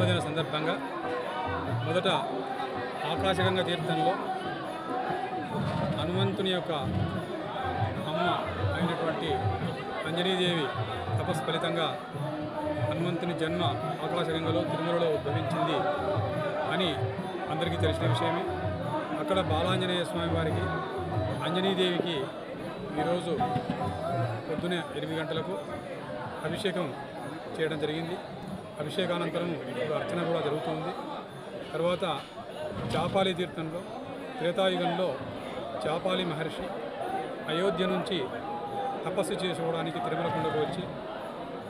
జన్మదిన సందర్భంగా మొదట ఆకాశగంగా తీర్థంలో హనుమంతుని యొక్క అమ్మ అయినటువంటి అంజనీదేవి తపస్సు ఫలితంగా హనుమంతుని జన్మ ఆకాశగంగలో తిరుమలలో ఉద్భవించింది అని అందరికీ తెలిసిన విషయమే. అక్కడ బాలాంజనేయ స్వామి వారికి అంజనీదేవికి ఈరోజు పొద్దునే 8 గంటలకు అభిషేకం చేయడం జరిగింది. అభిషేకానంతరం ఇప్పుడు అర్చన కూడా జరుగుతుంది. తర్వాత చాపాలి తీర్థంలో త్రేతాయుగంలో చాపాలి మహర్షి అయోధ్య నుంచి తపస్సు చేసుకోవడానికి తిరుమల కొండకు వచ్చి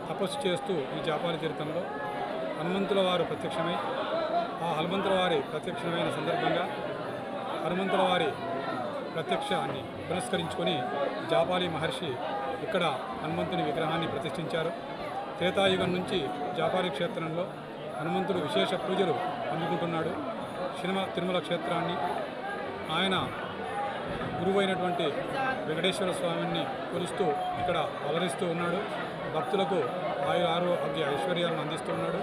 తపస్సు చేస్తూ ఈ చాపాలి తీర్థంలో హనుమంతుల వారు ప్రత్యక్షమై ఆ హనుమంతుల వారి ప్రత్యక్షమైన సందర్భంగా హనుమంతుల వారి ప్రత్యక్షాన్ని పురస్కరించుకొని జాపాలి మహర్షి ఇక్కడ హనుమంతుని విగ్రహాన్ని ప్రతిష్ఠించారు. త్రేతాయుగం నుంచి జాపాలి క్షేత్రంలో హనుమంతుడు విశేష పూజలు అందుకుంటున్నాడు. తిరుమల క్షేత్రాన్ని ఆయన గురువైనటువంటి వెంకటేశ్వర స్వామిని కొలుస్తూ ఇక్కడ అవతరిస్తూ ఉన్నాడు. భక్తులకు ఆరోగ్య ఐశ్వర్యాలను అందిస్తున్నాడు.